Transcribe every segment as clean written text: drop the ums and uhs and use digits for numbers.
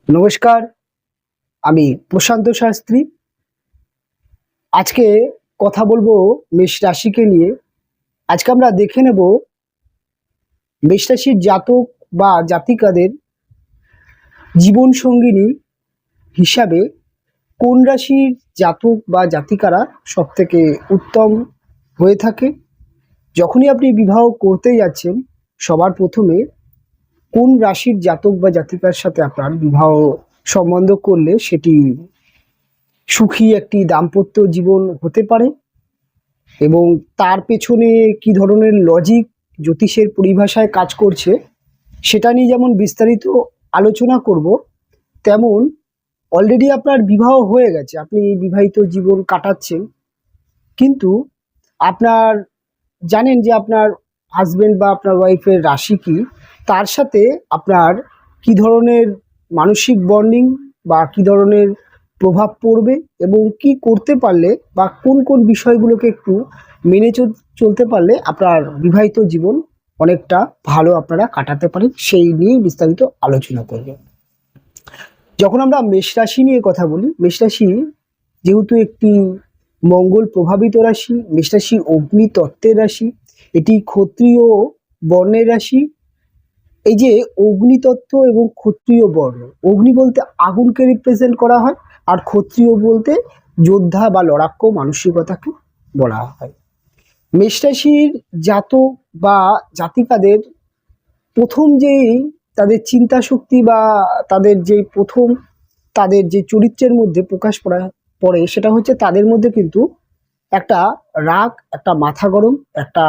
নমস্কার, আমি প্রশান্ত শাস্ত্রী। আজকে কথা বলবো মেষ রাশিকে নিয়ে। আজকে আমরা দেখে নেব মেষ রাশির জাতক বা জাতিকাদের জীবন সঙ্গিনী হিসাবে কোন রাশির জাতক বা জাতিকারা সব থেকে উত্তম হয়ে থাকে। যখনই আপনি বিবাহ করতে যাচ্ছেন, সবার প্রথমে কোন রাশির জাতক বা জাতিকার সাথে আপনার বিবাহ সম্বন্ধ করলে সেটি সুখী একটি দাম্পত্য জীবন হতে পারে এবং তার পেছনে কি ধরনের লজিক জ্যোতিষের পরিভাষায় কাজ করছে সেটা নিয়ে যেমন বিস্তারিত আলোচনা করব, তেমন অলরেডি আপনার বিবাহ হয়ে গেছে, আপনি বিবাহিত জীবন কাটাচ্ছেন, কিন্তু আপনার জানেন যে আপনার হাজবেন্ড বা আপনার ওয়াইফের রাশি কি, তার সাথে আপনার কি ধরনের মানসিক বন্ডিং বা কি ধরনের প্রভাব পড়বে এবং কি করতে পারলে বা কোন কোন বিষয়গুলোকে একটু মেনে চলতে পারলে আপনার বিবাহিত জীবন অনেকটা ভালো আপনারা কাটাতে পারেন, সেই নিয়েই বিস্তারিত আলোচনা করব। যখন আমরা মেষ রাশি নিয়ে কথা বলি, মেষ রাশি যেহেতু একটি মঙ্গল প্রভাবিত রাশি, মেষ রাশি অগ্নি তত্ত্বের রাশি, এটি ক্ষত্রিয় বর্ণের রাশি। এই যে অগ্নিতত্ত্ব এবং ক্ষত্রিয় বর্ণ, অগ্নি বলতে আগুনকে রিপ্রেজেন্ট করা হয়, আর ক্ষত্রিয় বলতে যোদ্ধা বা লড়াক্য মানসিকতাকে বলা হয়। মেষ রাশির জাতক বা জাতিকাদের প্রথম যেই তাদের চিন্তা শক্তি বা তাদের যে প্রথম তাদের যে চরিত্রের মধ্যে প্রকাশ পড়ে সেটা হচ্ছে তাদের মধ্যে কিন্তু একটা রাগ, একটা মাথা গরম, একটা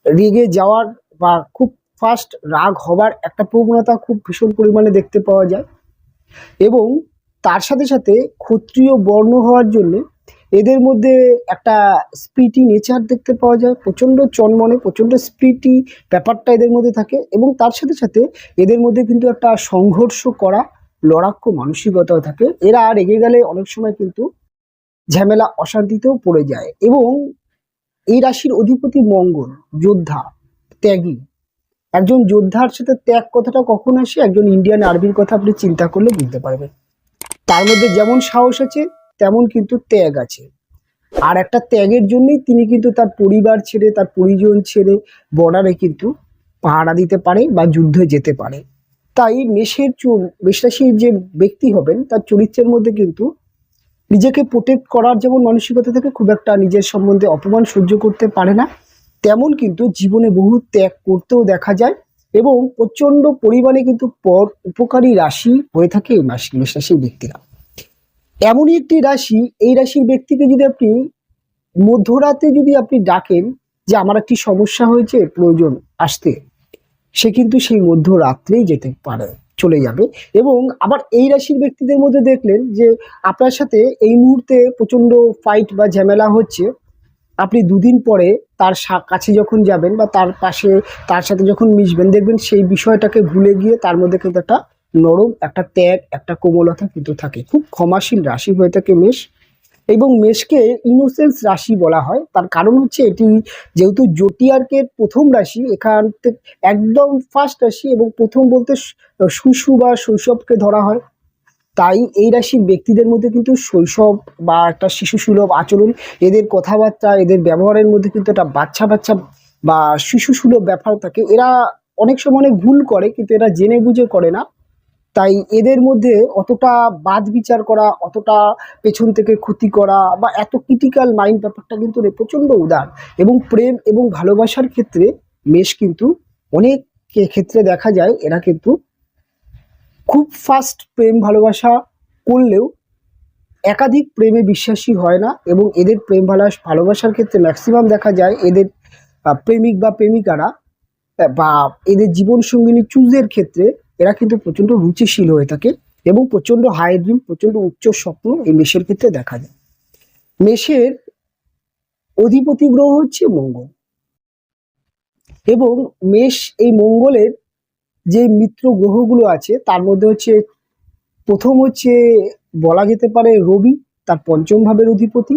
রেগে যাওয়ার বা খুব ফাস্ট রাগ হবার একটা প্রবণতা খুব ভীষণ পরিমাণে দেখতে পাওয়া যায়। এবং তার সাথে সাথে ক্ষত্রিয় বর্ণ হওয়ার জন্য এদের মধ্যে একটা স্পিরিটি নেচার দেখতে পাওয়া যায়, প্রচণ্ড চনমনে, প্রচণ্ড স্পিরিটি ব্যাপারটা এদের মধ্যে থাকে। এবং তার সাথে সাথে এদের মধ্যে কিন্তু একটা সংঘর্ষ করা লড়াক্য মানসিকতাও থাকে। এরা রেগে গেলে অনেক সময় কিন্তু ঝামেলা অশান্তিতেও পড়ে যায়। এবং এই রাশির অধিপতি মঙ্গল, যোদ্ধা, ত্যাগী। একজন যোদ্ধার সাথে ত্যাগ কথাটা কখন আসে, একজন ইন্ডিয়ান আর্মির কথা আপনি চিন্তা করলে বুঝতে পারবেন। তার মধ্যে যেমন সাহস আছে তেমন কিন্তু ত্যাগ আছে। আর একটা ত্যাগের জন্যই তিনি কিন্তু তার পরিবার ছেড়ে, তার পরিজন ছেড়ে বর্ডারে কিন্তু পাহারা দিতে পারে বা যুদ্ধে যেতে পারে। তাই মেষ রাশির যে ব্যক্তি হবেন তার চরিত্রের মধ্যে কিন্তু নিজেকে প্রোটেক্ট করার যেমন মানসিকতা থেকে, খুব একটা নিজের সম্বন্ধে অপমান সহ্য করতে পারে না, তেমন কিন্তু জীবনে বহু ত্যাগ করতেও দেখা যায়। এবং প্রচন্ড পরিমাণে কিন্তু উপকারী রাশি হয়ে থাকে এই মেষ রাশির ব্যক্তিরা। এমনই একটি রাশি, এই রাশির ব্যক্তিকে যদি আপনি মধ্যরাতে যদি আপনি ডাকেন যে আমার একটি সমস্যা হয়েছে, প্রয়োজন আসতে, সে কিন্তু সেই মধ্যরাত্রেই যেতে পারে, চলে যাবে। এবং আবার এই রাশির ব্যক্তিদের মধ্যে দেখলেন যে আপনার সাথে এই মুহূর্তে প্রচন্ড ফাইট বা ঝামেলা হচ্ছে, আপনি দুদিন পরে তার কাছে যখন যাবেন বা তার পাশে তার সাথে যখন মিশবেন, দেখবেন সেই বিষয়টাকে ভুলে গিয়ে তার মধ্যে কিন্তু একটা নরম, একটা ত্যাগ, একটা কোমলতা কিন্তু থাকে। খুব ক্ষমাশীল রাশি হয়ে থাকে মেষ। এবং মেষকে ইনোসেন্স রাশি বলা হয়, তার কারণ হচ্ছে এটি যেহেতু জোটিয়ার্কের প্রথম রাশি, এখান থেকে একদম ফার্স্ট রাশি, এবং প্রথম বলতে শিশু বা শৈশবকে ধরা হয়। তাই এই রাশির ব্যক্তিদের মধ্যে কিন্তু শৈশব বা একটা শিশু সুলভ আচরণ, এদের কথাবার্তা, এদের ব্যবহারের মধ্যে কিন্তু একটা বাচ্চা বাচ্চা বা শিশু সুলভ ব্যাপার থাকে। এরা অনেক সময় অনেক ভুল করে, কিন্তু এরা জেনে বুঝে করে না। তাই এদের মধ্যে অতটা বাদ বিচার করা, অতটা পেছন থেকে ক্ষতি করা বা এত ক্রিটিক্যাল মাইন্ড ব্যাপারটা কিন্তু প্রচণ্ড উদার। এবং প্রেম এবং ভালোবাসার ক্ষেত্রে মেষ কিন্তু অনেক ক্ষেত্রে দেখা যায় এরা কিন্তু খুব ফাস্ট প্রেম ভালোবাসা করলেও একাধিক প্রেমে বিশ্বাসী হয় না। এবং এদের প্রেম ভালোবাসার ক্ষেত্রে ম্যাক্সিমাম দেখা যায় এদের প্রেমিক বা প্রেমিকারা বা এদের জীবন সঙ্গিনী চুজের ক্ষেত্রে এরা কিন্তু প্রচন্ড রুচিশীল হয়ে থাকে এবং প্রচন্ড হাই ড্রিম, প্রচন্ড উচ্চ স্বপ্ন এই মেষের ক্ষেত্রে দেখা যায়। মেষের অধিপতি গ্রহ হচ্ছে মঙ্গল। এবং মেষ এই মঙ্গলের যে মিত্র গ্রহগুলো আছে তার মধ্যে হচ্ছে প্রথম হচ্ছে বলা যেতে পারে রবি, তার পঞ্চম ভাবের অধিপতি,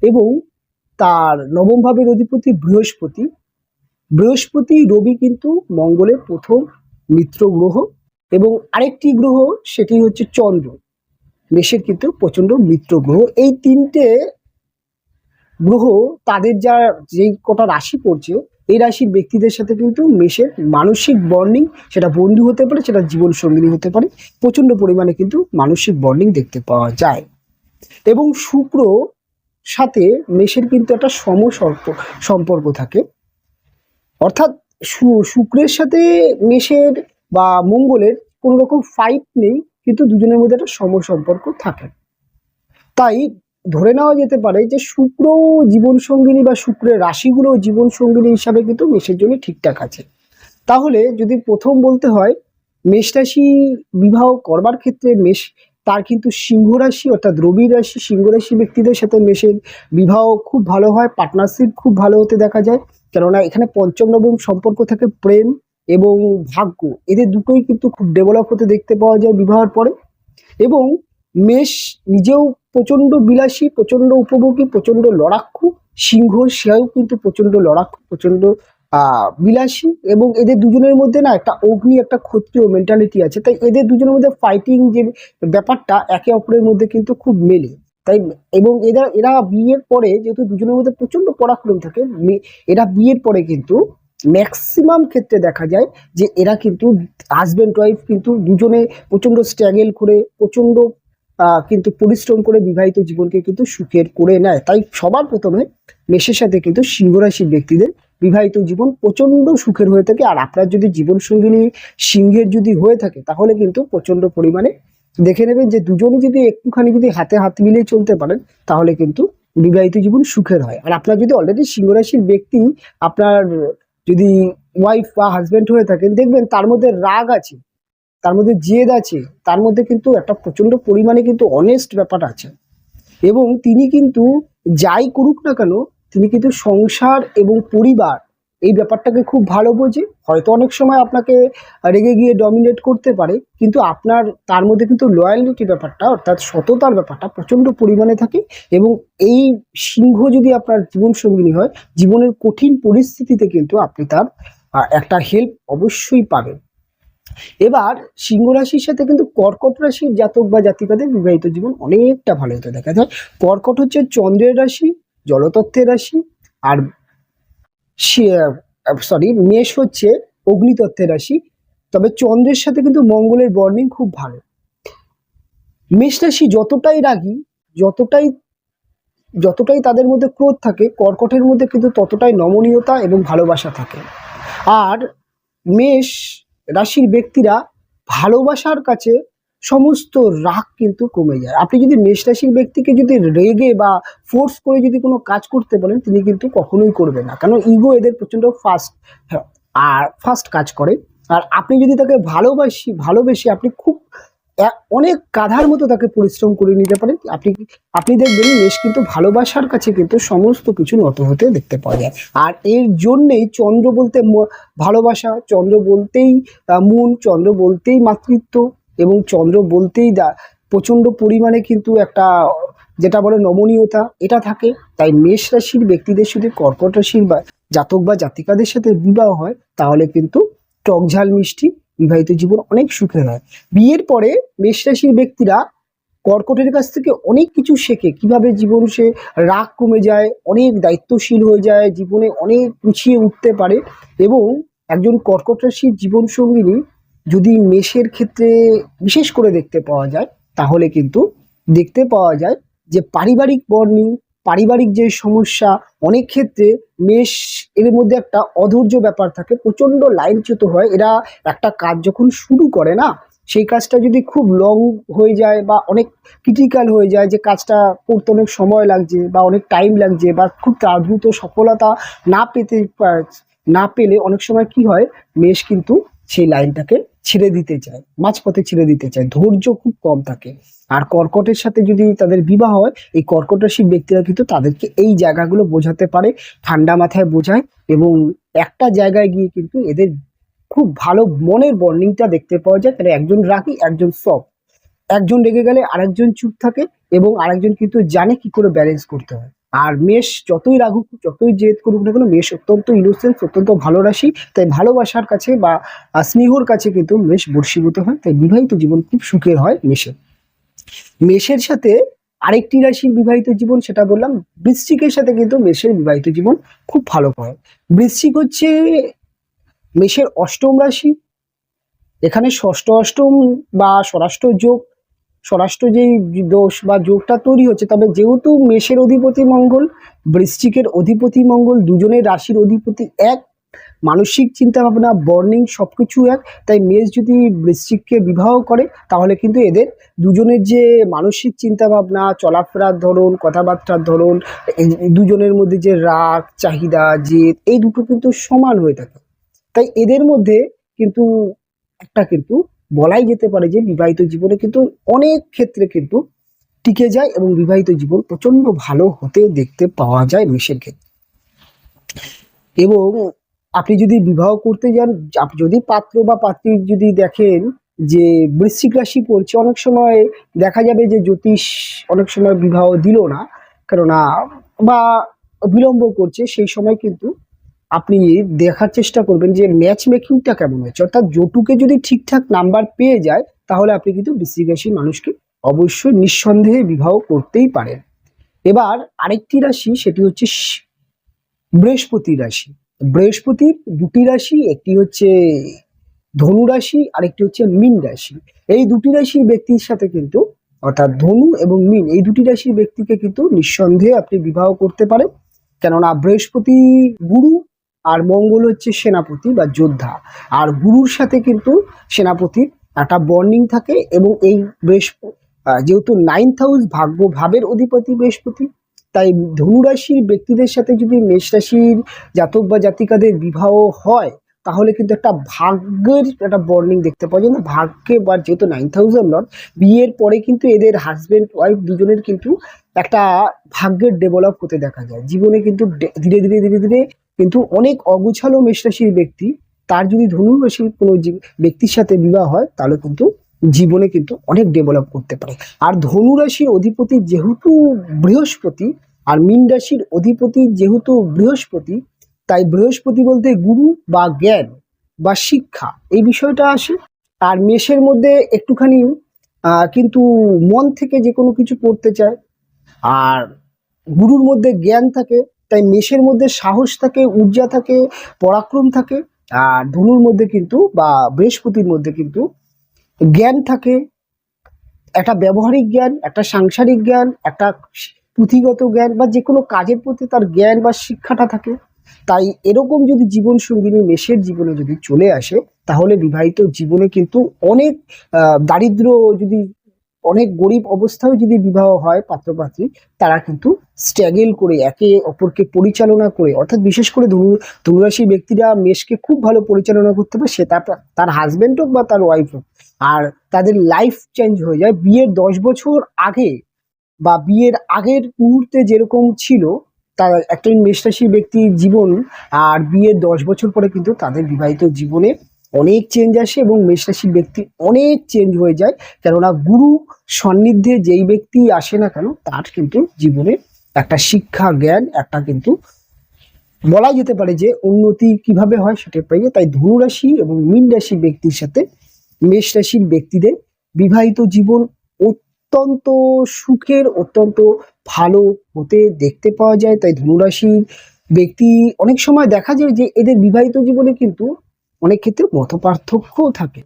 এবং তার নবম ভাবের অধিপতি বৃহস্পতি। রবি কিন্তু মঙ্গলের প্রথম মিত্র গ্রহ। এবং আরেকটি গ্রহ সেটি হচ্ছে চন্দ্র, মেষের কিন্তু প্রচন্ড মিত্র গ্রহ। এই তিনটে গ্রহ তাদের যা যেই কটা রাশি পড়ছে, এই রাশির ব্যক্তিদের সাথে কিন্তু মেষের মানসিক বন্ডিং, সেটা বন্ধু হতে পারে, সেটা জীবন সঙ্গিনী হতে পারে, প্রচন্ড পরিমাণে কিন্তু মানসিক বন্ডিং দেখতে পাওয়া যায়। এবং শুক্র সাথে মেষের কিন্তু একটা সম্পর্ক থাকে, অর্থাৎ শুক্রের সাথে মেষের বা মঙ্গলের কোনো রকম ফাইট নেই, কিন্তু দুজনের মধ্যে একটা সম্পর্ক থাকে। তাই ধরে নেওয়া যেতে পারে যে শুক্র জীবন সঙ্গিনী বা শুক্রের রাশিগুলো জীবন সঙ্গিনী হিসাবে কিন্তু মেষের জন্য ঠিকঠাক আছে। তাহলে যদি প্রথম বলতে হয়, মেষ রাশি বিবাহ করবার ক্ষেত্রে মেষ তার কিন্তু সিংহ রাশি অর্থাৎ রবি রাশি, সিংহ রাশি ব্যক্তিদের সাথে মেষের বিবাহ খুব ভালো হয়, পার্টনারশিপ খুব ভালো হতে দেখা যায়। কেননা এখানে পঞ্চম নবম সম্পর্ক থাকে, প্রেম এবং ভাগ্য এদের দুটোই কিন্তু খুব ডেভেলপ হতে দেখতে পাওয়া যায় বিবাহের পরে। এবং মেষ নিজেও প্রচন্ড বিলাসী, প্রচন্ড উপভোগী, প্রচন্ড লড়াকু। সিংহ সেও কিন্তু প্রচন্ড লড়াকু, প্রচন্ড বিলাসী। এবং এদের দুজনের মধ্যে না একটা অগ্নি, একটা ক্ষত্রিয় মেন্টালিটি আছে। তাই এদের দুজনের মধ্যে ফাইটিং যে ব্যাপারটা একে অপরের মধ্যে কিন্তু খুব মেলে। তাই এবং এরা বিয়ের পরে যেহেতু দুজনের মধ্যে প্রচন্ড পরাক্রম থাকে, এরা বিয়ের পরে কিন্তু ম্যাক্সিমাম ক্ষেত্রে দেখা যায় যে এরা কিন্তু হাজব্যান্ড ওয়াইফ কিন্তু দুজনে প্রচন্ড স্ট্রাগল করে, প্রচন্ড কিন্তু পরিশ্রম করে বিবাহিত জীবনকে কিন্তু সুখের করে নেয়। তাই সবার প্রথমে মেষের সাথে কিন্তু সিংহ রাশির ব্যক্তিদের বিবাহিত জীবন প্রচন্ড সুখের হয়ে থাকে। আর আপনার যদি জীবন সঙ্গিনী সিংহের যদি হয়ে থাকে, তাহলে কিন্তু প্রচন্ড পরিমাণে দেখে নেবেন যে দুজনে যদি একটুখানি যদি হাতে হাত মিলিয়ে চলতে পারেন, তাহলে কিন্তু বিবাহিত জীবন সুখের হয়। আর আপনার যদি অলরেডি সিংহ রাশির ব্যক্তি আপনার যদি ওয়াইফ বা হাজব্যান্ড হয়ে থাকেন, দেখবেন তার মধ্যে রাগ আছে, তার মধ্যে জেদ আছে, তার মধ্যে কিন্তু একটা প্রচন্ড পরিমাণে কিন্তু অনেস্ট ব্যাপার আছে। এবং তিনি কিন্তু যাই করুক না কেন, তিনি কিন্তু সংসার এবং পরিবার এই ব্যাপারটাকে খুব ভালো বোঝে। হয়তো অনেক সময় আপনাকে রেগে গিয়ে ডমিনেট করতে পারে, কিন্তু আপনার তার মধ্যে কিন্তু লয়ালিটি ব্যাপারটা অর্থাৎ সততার ব্যাপারটা প্রচন্ড পরিমাণে থাকে। এবং এই সিংহ যদি আপনার জীবন সঙ্গিনী হয়, জীবনের কঠিন পরিস্থিতিতে কিন্তু আপনি তার একটা হেল্প অবশ্যই পাবেন। এবার সিংহ রাশির সাথে কিন্তু কর্কট রাশির জাতক বা জাতিকাদের বিবাহিত জীবন অনেকটা ভালো হতে দেখা যায়। কর্কট হচ্ছে চন্দ্রের রাশি, জলতত্ত্বের রাশি। আর মেষ হচ্ছে অগ্নিতত্ত্বের রাশি। তবে চন্দ্রের সাথে কিন্তু মঙ্গলের বর্নিং খুব ভালো। মেষ রাশি যতটাই রাগী, যতটাই যতটাই তাদের মধ্যে ক্রোধ থাকে, কর্কটের মধ্যে কিন্তু ততটাই নমনীয়তা এবং ভালোবাসা থাকে। আর মেষ রাশির ব্যক্তিরা ভালোবাসার কাছে সমস্ত রাগ কিন্তু কমে যায়। আপনি যদি মেষ রাশির ব্যক্তিকে যদি রেগে বা ফোর্স করে যদি কোনো কাজ করতে বলেন, তিনি কিন্তু কখনোই করবে না, কারণ ইগো এদের প্রচণ্ড ফাস্ট কাজ করে। আর আপনি যদি তাকে ভালোবেসে আপনি খুব অনেক গাধার মতো তাকে পরিশ্রম করে নিতে পারেন, আপনি দেখবেন মেষ কিন্তু ভালোবাসার কাছে কিন্তু সমস্ত কিছু নত হতে দেখতে পাওয়া যায়। আর এর জন্যেই চন্দ্র বলতে ভালোবাসা, চন্দ্র বলতেই মন, চন্দ্র বলতেই মাতৃত্ব, এবং চন্দ্র বলতেই প্রচন্ড পরিমাণে কিন্তু একটা যেটা বলে নমনীয়তা এটা থাকে। তাই মেষ রাশির ব্যক্তিদের সাথে কর্কট রাশির বা জাতক বা জাতিকাদের সাথে বিবাহ হয়, তাহলে কিন্তু টকঝাল মিষ্টি বিবাহিত জীবন অনেক সুখের হয়। বিয়ের পরে মেষ রাশির ব্যক্তিরা কর্কটের কাছ থেকে অনেক কিছু শেখে, কিভাবে জীবন সে রাগ কমে যায়, অনেক দায়িত্বশীল হয়ে যায়, জীবনে অনেক গুছিয়ে উঠতে পারে। এবং একজন কর্কট রাশির জীবন সঙ্গিনী যদি মেষের ক্ষেত্রে বিশেষ করে দেখতে পাওয়া যায়, তাহলে কিন্তু দেখতে পাওয়া যায় যে পারিবারিক বর্নিং, পারিবারিক যে সমস্যা, অনেক ক্ষেত্রে মেষ এর মধ্যে একটা অধৈর্য ব্যাপার থাকে, প্রচন্ড লাইনচ্যুত হয়। এরা একটা কাজ যখন শুরু করে না, সেই কাজটা যদি খুব লং হয়ে যায় বা অনেক ক্রিটিক্যাল হয়ে যায়, যে কাজটা করতে অনেক সময় লাগছে বা অনেক টাইম লাগছে বা খুব দ্রুত সফলতা না পেলে অনেক সময় কি হয়, মেষ কিন্তু সেই লাইনটাকে ছেড়ে দিতে চায়, মাঝপথে ছেড়ে দিতে চায়, ধৈর্য খুব কম থাকে। আর কর্কটের সাথে যদি তাদের বিবাহ হয়, এই কর্কট রাশির ব্যক্তিরা কিন্তু তাদেরকে এই জায়গাগুলো বোঝাতে পারে, ঠান্ডা মাথায় বোঝায়। এবং একটা জায়গায় গিয়ে কিন্তু এদের খুব ভালো মনের বন্ডিংটা দেখতে পাওয়া যায়। তাহলে একজন রাগী, একজন সফট, একজন রেগে গেলে আরেকজন চুপ থাকে, এবং আরেকজন কিন্তু জানে কি করে ব্যালেন্স করতে হয়। আর মেষ যতই রাগুক, যতই জেদ করুক না কেন, মেষ অত্যন্ত ইনোসেন্স, অত্যন্ত ভালো রাশি। তাই ভালোবাসার কাছে বা স্নেহর কাছে কিন্তু মেষ বর্ষীভূত হয়। তাই বিবাহিত জীবন খুব সুখের হয় মেষের। মেষের সাথে আরেকটি রাশির বিবাহিত জীবন, সেটা বললাম বৃশ্চিকের সাথে কিন্তু মেষের বিবাহিত জীবন খুব ভালো হয়। বৃশ্চিক হচ্ছে মেষের অষ্টম রাশি। এখানে ষষ্ঠ অষ্টম বা স্বরাষ্ট্র যোগ, স্বরাষ্ট্র যেই দোষ বা যোগটা তৈরি হচ্ছে, তবে যেহেতু মেষের অধিপতি মঙ্গল, বৃশ্চিকের অধিপতি মঙ্গল, দুজনের রাশির অধিপতি এক, মানসিক চিন্তা ভাবনা, বর্নিং সবকিছু এক। তাই মেষ যদি বৃশ্চিককে বিবাহ করে তাহলে কিন্তু এদের দুজনের যে মানসিক চিন্তা ভাবনা, চলাফেরার ধরন, কথাবার্তার ধরন, এই দুজনের মধ্যে যে রাগ, চাহিদা, জেদ, এই দুটো কিন্তু সমান হয়ে থাকে। তাই এদের মধ্যে কিন্তু একটা কিন্তু বলাই যেতে পারে যে বিবাহিত জীবনে কিন্তু অনেক ক্ষেত্রে কিন্তু টিকে যায় এবং বিবাহিত জীবন প্রচন্ড ভালো হতে দেখতে পাওয়া যায় মেষের ক্ষেত্রে। এবং আপনি যদি বিবাহ করতে যান, যদি পাত্র বা পাত্রী যদি দেখেন যে বৃশ্চিক রাশি পড়ছে, অনেক সময় দেখা যাবে যে জ্যোতিষ অনেক সময় বিবাহ দিল না, কেননা বা বিলম্ব করছে, সেই সময় কিন্তু আপনি দেখার চেষ্টা করবেন যে ম্যাচ মেকিংটা কেমন হয়েছে, অর্থাৎ জটুকে যদি ঠিকঠাক নাম্বার পেয়ে যায় তাহলে আপনি কিন্তু বৃশ্চিক রাশির মানুষকে অবশ্যই নিঃসন্দেহে বিবাহ করতেই পারেন। এবার আরেকটি রাশি, সেটি হচ্ছে বৃহস্পতি রাশি। বৃহস্পতির দুটি রাশি, একটি হচ্ছে ধনু রাশি, আরেকটি হচ্ছে মীন রাশি। এই দুটি রাশির ব্যক্তির সাথে কিন্তু, অর্থাৎ ধনু এবং মীন, এই দুটি রাশির ব্যক্তিকে কিন্তু নিঃসন্দেহে আপনি বিবাহ করতে পারেন। কেননা বৃহস্পতি গুরু, আর মঙ্গল হচ্ছে সেনাপতি বা যোদ্ধা। আর গুরুর সাথে কিন্তু সেনাপতির একটা বন্ডিং থাকে। এবং এই বৃহস্পতি যেহেতু 9th হাউস, ভাগ্য ভাবের অধিপতি বৃহস্পতি, তাই ধনুরাশির ব্যক্তিদের সাথে যদি মেষ রাশির জাতক বা জাতিকাদের বিবাহ হয় তাহলে কিন্তু একটা ভাগ্যের একটা বর্নিং দেখতে পাওয়া যায়। না ভাগ্যে, বা যেহেতু 9th হাউসের লর্ড, বিয়ের পরে কিন্তু এদের হাজবেন্ড ওয়াইফ দুজনের কিন্তু একটা ভাগ্যের ডেভেলপ হতে দেখা যায় জীবনে। কিন্তু ধীরে ধীরে ধীরে ধীরে কিন্তু অনেক অগুছালো মেষ রাশির ব্যক্তি, তার যদি ধনু রাশির কোনো ব্যক্তির সাথে বিবাহ হয় তাহলে কিন্তু জীবনে কিন্তু অনেক ডেভেলপ করতে পারে। আর ধনু রাশির অধিপতি যেহেতু বৃহস্পতি, আর মীন রাশির অধিপতি যেহেতু বৃহস্পতি, তাই বৃহস্পতি বলতে গুরু বা জ্ঞান বা শিক্ষা, এই বিষয়টা আসে। আর মেষের মধ্যে একটুখানি কিন্তু মন থেকে যে কোনো কিছু করতে চায়। আর গুরুর মধ্যে জ্ঞান থাকে, তাই মেষের মধ্যে সাহস থাকে, ঊর্জা থাকে, পরাক্রম থাকে। আর ধনুর মধ্যে কিন্তু বা বৃহস্পতির মধ্যে কিন্তু জ্ঞান থাকে, একটা ব্যবহারিক জ্ঞান, একটা সাংসারিক জ্ঞান, একটা পুঁথিগত জ্ঞান, বা যে কোনো কাজের প্রতি তার জ্ঞান বা শিক্ষাটা থাকে। তাই এরকম যদি জীবন সঙ্গিনী মেষের জীবনে যদি চলে আসে তাহলে বিবাহিত জীবনে কিন্তু অনেক দারিদ্র, যদি অনেক গরিব অবস্থায় যদি বিবাহ হয় পাত্রপাত্রী, তারা কিন্তু স্ট্রাগল করে একে অপরকে পরিচালনা করে, অর্থাৎ বিশেষ করে ধনুরাশি ব্যক্তিরা মেষকে খুব ভালো পরিচালনা করতে পারে, সে তার হাজবেন্ড হোক বা তার ওয়াইফ হোক। আর তাদের লাইফ চেঞ্জ হয়ে যায় বিয়ের 10 বছর আগে বা বিয়ের আগের মুহূর্তে যেরকম ছিল তার একটা মেষরাশি ব্যক্তির জীবন, আর বিয়ের 10 বছর পরে কিন্তু তাদের বিবাহিত জীবনে অনেক চেঞ্জ আসে এবং মেষরাশির ব্যক্তি অনেক চেঞ্জ হয়ে যায়। কেননা গুরু সান্নিধ্যে যেই ব্যক্তি আসে না কেন তার কিন্তু জীবনে একটা শিক্ষা, জ্ঞান, একটা কিন্তু বলা যেতে পারে যে উন্নতি কিভাবে হয় সেটা পাইয়ে। তাই ধনুরাশি এবং মীন রাশি ব্যক্তির সাথে মেষ রাশির ব্যক্তিদের বিবাহিত জীবন অত্যন্ত সুখের, অত্যন্ত ভালো হতে দেখতে পাওয়া যায়। তাই ধনুরাশির ব্যক্তি অনেক সময় দেখা যায় যে এদের বিবাহিত জীবনে কিন্তু অনেক ক্ষেত্রে মত পার্থক্যও থাকে।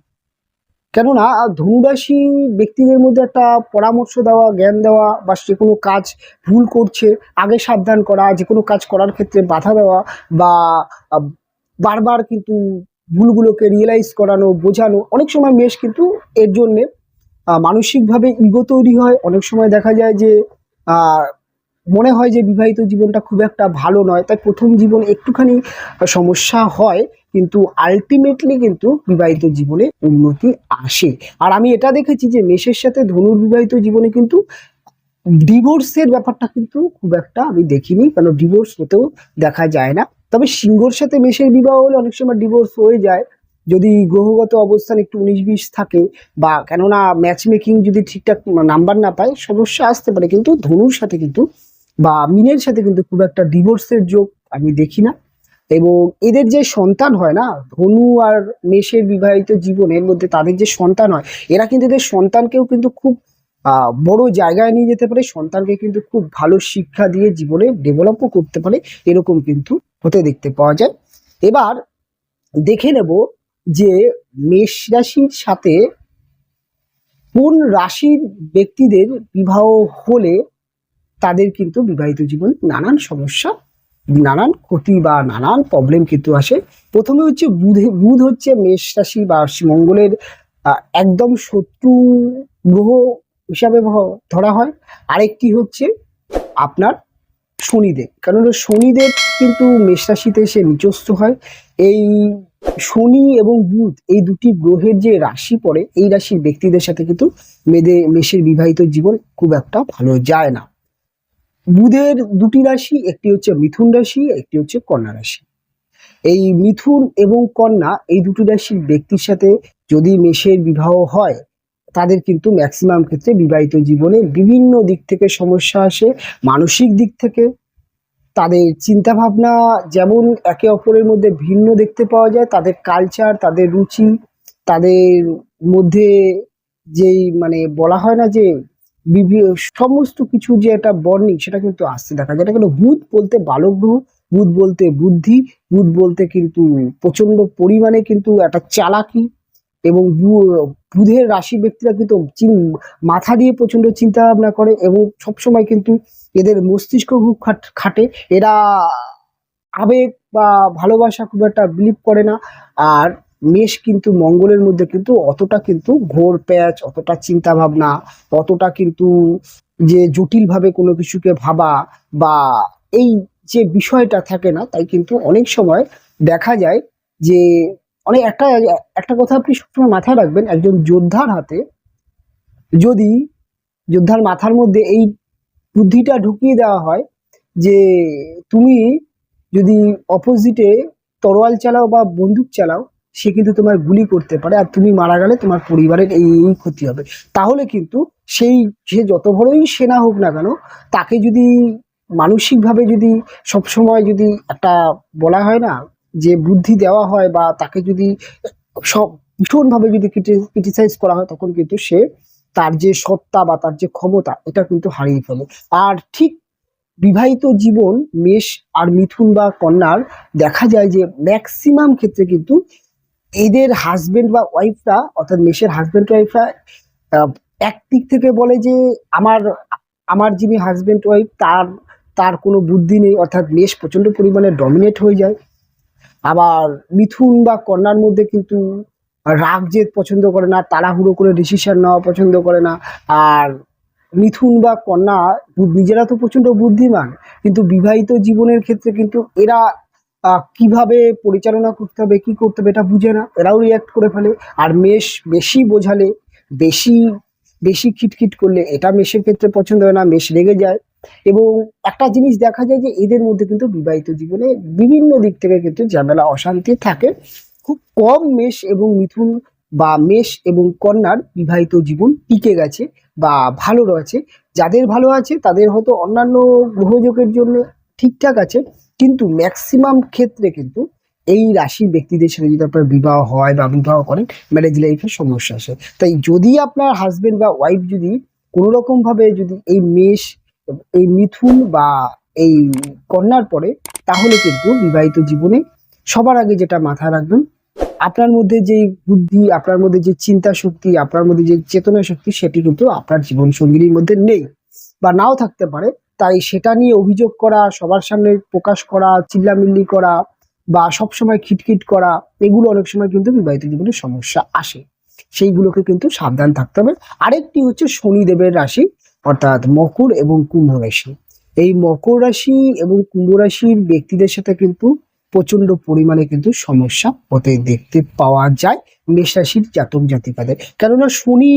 কেননা ধনুরাশি ব্যক্তিদের মধ্যে একটা পরামর্শ দেওয়া, জ্ঞান দেওয়া, বা যে কোনো কাজ ভুল করছে আগে সাবধান করা, যে কোনো কাজ করার ক্ষেত্রে বাধা দেওয়া, বা আহ, বারবার কিন্তু ভুলগুলোকে রিয়েলাইজ করানো, বোঝানো। অনেক সময় মেষ কিন্তু এর জন্যে মানসিকভাবে ইগো তৈরি হয়। অনেক সময় দেখা যায় যে আহ, মনে হয় যে বিবাহিত জীবনটা খুব একটা ভালো নয়, তাই প্রথম জীবন একটুখানি সমস্যা হয়, কিন্তু আলটিমেটলি কিন্তু বিবাহিত জীবনে উন্নতি আসে। আর আমি এটা দেখেছি যে মেষের সাথে ধনুর বিবাহিত জীবনে কিন্তু ডিভোর্সের ব্যাপারটা কিন্তু খুব একটা আমি দেখিনি, কারণ ডিভোর্স হতেও দেখা যায় না। তবে সিংহর সাথে মেষের বিবাহ হলে অনেক সময় ডিভোর্স হয়ে যায় যদি গ্রহগত অবস্থান একটু 19-20 থাকে, বা কেননা ম্যাচ মেকিং যদি ঠিকঠাক নাম্বার না পায় সমস্যা আসতে পারে। কিন্তু ধনুর সাথে কিন্তু বা মিনের সাথে কিন্তু খুব একটা ডিভোর্সের যোগ আমি দেখি না। এবং এদের যে সন্তান হয় না, ধনু আর মেষের বিবাহিত জীবনের মধ্যে তাদের যে সন্তান হয়, এরা কিন্তু এদের সন্তানকেও কিন্তু খুব বড় জায়গায় নিয়ে যেতে পারে, সন্তানকে কিন্তু খুব ভালো শিক্ষা দিয়ে জীবনে ডেভেলপও করতে পারে, এরকম কিন্তু হতে দেখতে পাওয়া যায়। এবার দেখে নেব যে মেষ রাশির সাথে কোন রাশির ব্যক্তিদের বিবাহ হলে তাদের কিন্তু বিবাহিত জীবনে নানান সমস্যা, নানান ক্ষতি বা নানান প্রবলেম কিন্তু আসে। প্রথমে হচ্ছে বুধ হচ্ছে মেষ রাশি বা মঙ্গলের একদম শত্রু গ্রহ হিসাবে ধরা হয়। আরেকটি হচ্ছে আপনার শনিদেব, কারণ শনিদেব কিন্তু মেষ রাশিতে সে নিচস্থ হয়। এই শনি এবং বুধ এই দুটি গ্রহের যে রাশি পড়ে, এই রাশির ব্যক্তিদের সাথে কিন্তু মেষের বিবাহিত জীবন খুব একটা ভালো যায় না। বুধের দুটি রাশি, একটি হচ্ছে মিথুন রাশি, একটি হচ্ছে কন্যা রাশি। এই মিথুন এবং কন্যা এই দুটি রাশির ব্যক্তির সাথে যদি মেষের বিবাহ হয়, তাদের কিন্তু ম্যাক্সিমাম ক্ষেত্রে বিবাহিত জীবনে বিভিন্ন দিক থেকে সমস্যা আসে। মানসিক দিক থেকে তাদের চিন্তা ভাবনা যেমন একে অপরের মধ্যে ভিন্ন দেখতে পাওয়া যায়, তাদের কালচার, তাদের রুচি, তাদের মধ্যে যেই মানে বলা হয় না যে সমস্ত কিছু যে একটা বর্ণিং, সেটা কিন্তু আসতে দেখা যায়। এটা কিন্তু বুধ বলতে বালক গ্রহ, বুধ বলতে বুদ্ধি, বুধ বলতে কিন্তু প্রচন্ড পরিমাণে কিন্তু একটা চালাকি। এবং বুধের রাশি ব্যক্তিরা কিন্তু মাথা দিয়ে প্রচন্ড চিন্তা ভাবনা করে এবং সবসময় কিন্তু এদের মস্তিষ্ক খুব খাটে। এরা আবেগ বা ভালোবাসা খুব একটা বিলিভ করে না। আর মেষ কিন্তু মঙ্গলের মধ্যে কিন্তু অতটা কিন্তু ঘোর প্যাচ, অতটা চিন্তা ভাবনা, অতটা কিন্তু যে জটিল ভাবে কোনো কিছুকে ভাবা বা এই যে বিষয়টা থাকে না। তাই কিন্তু অনেক সময় দেখা যায় যে অনেক একটা একটা কথা আপনি সবসময় মাথায় রাখবেন, একজন যোদ্ধার হাতে যদি যোদ্ধার মাথার মধ্যে এই বুদ্ধিটা ঢুকিয়ে দেওয়া হয় যে তুমি যদি অপোজিটে তরোয়াল চালাও বা বন্দুক চালাও, সে কিন্তু তোমার গুলি করতে পারে, আর তুমি মারা গেলে তোমার পরিবারের এই এই ক্ষতি হবে। তাহলে কিন্তু সেই সে যত বড়ই সেনা হোক না কেন, তাকে যদি মানসিকভাবে যদি সবসময় যদি একটা বলা হয় না যে বুদ্ধি দেওয়া হয়, বা তাকে যদি সব ভীষণভাবে যদি ক্রিটিসাইজ করা হয়, তখন কিন্তু সে তার যে সত্তা বা তার যে ক্ষমতা, এটা কিন্তু হারিয়ে ফেলে। আর ঠিক বিবাহিত জীবন মেষ আর মিথুন বা কন্যার দেখা যায় যে ম্যাক্সিমাম ক্ষেত্রে কিন্তু এদের হাজবেন্ড বা ওয়াইফরা, অর্থাৎ মেষের হাজবেন্ড ওয়াইফরা এক দিক থেকে বলে যে আমার আমার যিনি হাজবেন্ড ওয়াইফ তার তার কোনো বুদ্ধি নেই, অর্থাৎ মেষ প্রচন্ড পরিমাণে ডমিনেট হয়ে যায়। আবার মিথুন বা কন্যার মধ্যে কিন্তু রাগ জেদ পছন্দ করে না, তাড়াহুড়ো করে ডিসিশন নেওয়া পছন্দ করে না। আর মিথুন বা কন্যা নিজেরা তো প্রচন্ড বুদ্ধিমান, কিন্তু বিবাহিত জীবনের ক্ষেত্রে কিন্তু এরা কিভাবে পরিচালনা করতে হবে, কি করতে হবে, এটা বুঝে না, এরাও রিয়াক্ট করে ফেলে। আর মেষ বেশি বোঝালে, বেশি বেশি খিটখিট করলে এটা মেষের ক্ষেত্রে পছন্দ হয় না, মেষ রেগে যায়। এবং একটা জিনিস দেখা যায় যে এদের মধ্যে কিন্তু বিবাহিত জীবনে বিভিন্ন দিক থেকে কিন্তু ঝামেলা অশান্তি থাকে। খুব কম মেষ এবং মিথুন বা মেষ এবং কন্যার বিবাহিত জীবন টিকে গেছে বা ভালো রয়েছে। যাদের ভালো আছে তাদের হয়তো অন্যান্য গ্রহযোগের জন্য ঠিকঠাক আছে, কিন্তু ম্যাক্সিমাম ক্ষেত্রে কিন্তু এই রাশির ব্যক্তিদের সাথে যদি আপনার বিবাহ হয় বা বিবাহ করেন, ম্যারেজ লাইফে সমস্যা আসে। তাই যদি আপনার হাজবেন্ড বা ওয়াইফ যদি কোনো রকম ভাবে যদি এই মেষ, এই মিথুন বা এই কন্যার পরে, তাহলে কিন্তু বিবাহিত জীবনে সবার আগে যেটা মাথায় রাখবেন, আপনার মধ্যে যে বুদ্ধি, আপনার মধ্যে যে চিন্তা শক্তি, আপনার মধ্যে যে চেতনা শক্তি, সেটি কিন্তু আপনার জীবন সঙ্গিনীর মধ্যে নেই বা নাও থাকতে পারে। তাই সেটা নিয়ে অভিযোগ করা, সবার সামনে প্রকাশ করা, চিল্লামিল্লি করা বা সবসময় খিটখিট করা, এগুলো অনেক সময় কিন্তু বিবাহিত জীবনে সমস্যা আসে। সেইগুলোকে কিন্তু সাবধান থাকতে হবে। আরেকটি হচ্ছে শনিদেবের রাশি, অর্থাৎ মকর এবং কুম্ভ রাশি। এই মকর রাশি এবং কুম্ভ রাশির ব্যক্তিদের সাথে কিন্তু প্রচন্ড পরিমাণে কিন্তু সমস্যা হতে দেখতে পাওয়া যায় মেষ রাশির জাতক জাতিকাদের। কেননা শনি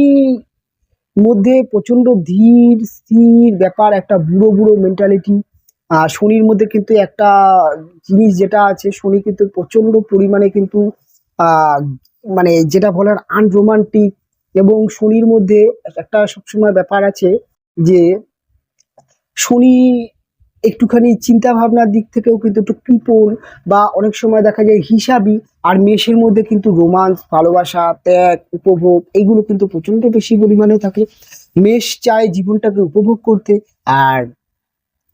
মধ্যে প্রচন্ড ধীর স্থির ব্যাপার, একটা বুড়ো বুড়ো মেন্টালিটি। শনির মধ্যে কিন্তু একটা জিনিস যেটা আছে, শনি কিন্তু প্রচন্ড পরিমাণে কিন্তু আহ মানে যেটা বলার আনরোমান্টিক। এবং শনির মধ্যে একটা সবসময় ব্যাপার আছে যে শনি একটুখানি চিন্তা ভাবনার দিক থেকেও কিন্তু একটু কৃপণ, বা অনেক সময় দেখা যায় হিসাবি। আর মেষের মধ্যে কিন্তু রোমান্স, ভালোবাসা, ত্যাগ, উপভোগ এগুলো কিন্তু প্রচন্ড বেশি পরিমাণে থাকে। মেষ চায় জীবনটাকে উপভোগ করতে, আর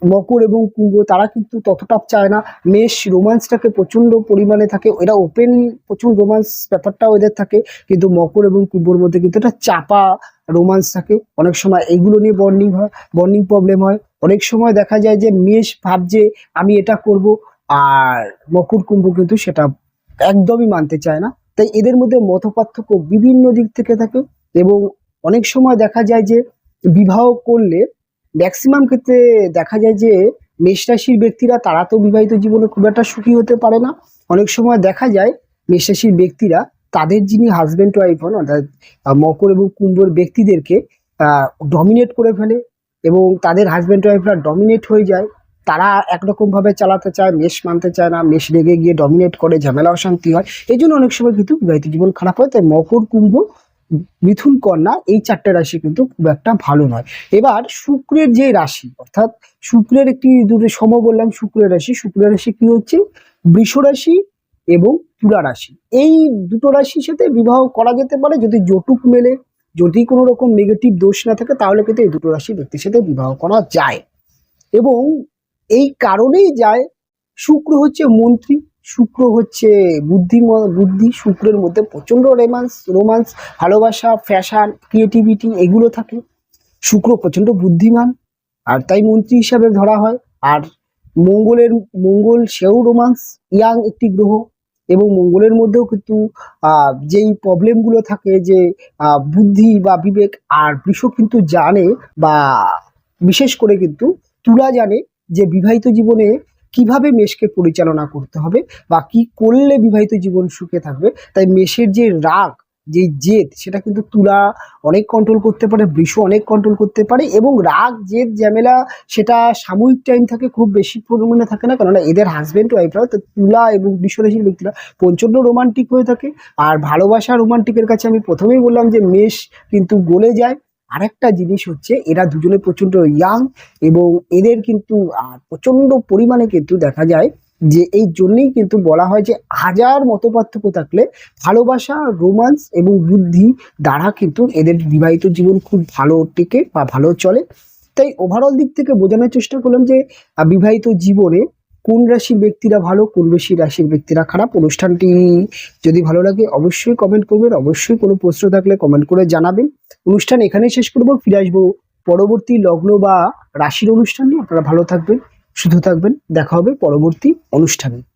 মকর এবং কুম্ভ তারা কিন্তু ততটা চায় না। মেষ রোমান্সটাকে প্রচন্ড পরিমাণে থাকে, এরা ওপেন, প্রচুর রোমান্স ব্যাপারটাও এদের থাকে। কিন্তু মকর এবং কুম্ভর মধ্যে কিন্তু একটা চাপা রোমান্স থাকে, অনেক সময় এইগুলো নিয়ে বন্ডিং প্রবলেম হয়। অনেক সময় দেখা যায় যে মেষ ভাবছে আমি এটা করব, আর মকর কুম্ভ কিন্তু সেটা একদমই মানতে চায় না। তাই এদের মধ্যে মতপার্থক্য বিভিন্ন দিক থেকে থাকে। এবং অনেক সময় দেখা যায় যে বিবাহ করলে ম্যাক্সিমাম ক্ষেত্রে দেখা যায় যে মেষ রাশির ব্যক্তিরা তারা তো বিবাহিত জীবনে খুব একটা সুখী হতে পারে না। অনেক সময় দেখা যায় মেষ রাশির ব্যক্তিরা তাদের যিনি হাজবেন্ড ওয়াইফ হন, অর্থাৎ মকর এবং কুম্ভর ব্যক্তিদেরকে ডমিনেট করে ফেলে, এবং তাদের হাজবেন্ড ওয়াইফরা ডমিনেট হয়ে যায়। তারা একরকম ভাবে চালাতে চায়, মেষ মানতে চায় না, মেষ রেগে গিয়ে ডমিনেট করে, ঝামেলা অশান্তি হয়। এই জন্য অনেক সময় কিন্তু বিবাহিত জীবন খারাপ হয়। তাই মকর, কুম্ভ, মিথুন, কন্যা এই চারটে রাশি কিন্তু খুব একটা ভালো নয়। এবার শুক্রের যে রাশি, অর্থাৎ শুক্রের একটি দুটো বললাম, শুক্রের রাশি, শুক্রের রাশি কি হচ্ছে বৃষ রাশি এবং তুলা রাশি। এই দুটো রাশির সাথে বিবাহ করা যেতে পারে যদি জটুক মেলে, যদি কোনো রকম নেগেটিভ দোষ না থাকে, তাহলে কিন্তু এই দুটো রাশি ব্যক্তির সাথে বিবাহ করা যায়। এবং এই কারণেই যায়, শুক্র হচ্ছে মন্ত্রী, শুক্র হচ্ছে বুদ্ধি, শুক্রের মধ্যে প্রচন্ড রোমান্স, ভালোবাসা, ফ্যাশন, ক্রিয়েটিভিটি এগুলো থাকে। শুক্র প্রচন্ড বুদ্ধিমান, আর তাই মন্ত্রী হিসাবে ধরা হয়। আর মঙ্গল সেও রোমান্স, ইয়াং একটি গ্রহ। এবং মঙ্গলের মধ্যেও কিন্তু যেই প্রবলেমগুলো থাকে, যে বুদ্ধি বা বিবেক, আর বৃষ কিন্তু জানে, বা বিশেষ করে কিন্তু তুলা জানে যে বিবাহিত জীবনে কিভাবে মেষকে পরিচালনা করতে হবে, বা কি করলে বিবাহিত জীবন সুখে থাকবে। তাই মেষের যে রাগ, যে জেদ, সেটা কিন্তু তুলা অনেক কন্ট্রোল করতে পারে, বৃষ অনেক কন্ট্রোল করতে পারে। এবং রাগ, জেদ, ঝামেলা সেটা সাময়িক টাইম থাকে, খুব বেশি পরিমাণে থাকে না, কেননা এদের হাজবেন্ড ওয়াইফরা, তুলা এবং বৃষ রাশির ব্যক্তিরা প্রচন্ড রোমান্টিক হয়ে থাকে। আর ভালোবাসা রোমান্টিকের কাছে আমি প্রথমেই বললাম যে মেষ কিন্তু গলে যায়। আরেকটা জিনিস হচ্ছে এরা দুজনে প্রচন্ড ইয়াং, এবং এদের কিন্তু প্রচন্ড পরিমাণে কিন্তু দেখা যায় যে এই জন্যই কিন্তু বলা হয় যে হাজার মতপার্থক্য থাকলে ভালোবাসা, রোমান্স এবং বুদ্ধি দ্বারা কিন্তু এদের বিবাহিত জীবন খুব ভালো টেকে বা ভালো চলে। তাই ওভারঅল দিক থেকে বোঝানোর চেষ্টা করলাম যে বিবাহিত জীবনে কোন রাশির ব্যক্তিরা ভালো, কোন রাশির ব্যক্তিরা খারাপ। অনুষ্ঠানটি যদি ভালো লাগে অবশ্যই কমেন্ট করবেন, অবশ্যই কোনো প্রশ্ন থাকলে কমেন্ট করে জানাবেন। অনুষ্ঠান এখানেই শেষ করবো, ফিরে আসবো পরবর্তী লগ্ন বা রাশির অনুষ্ঠান নিয়ে। আপনারা ভালো থাকবেন, সুস্থ থাকবেন, দেখা হবে পরবর্তী অনুষ্ঠানে।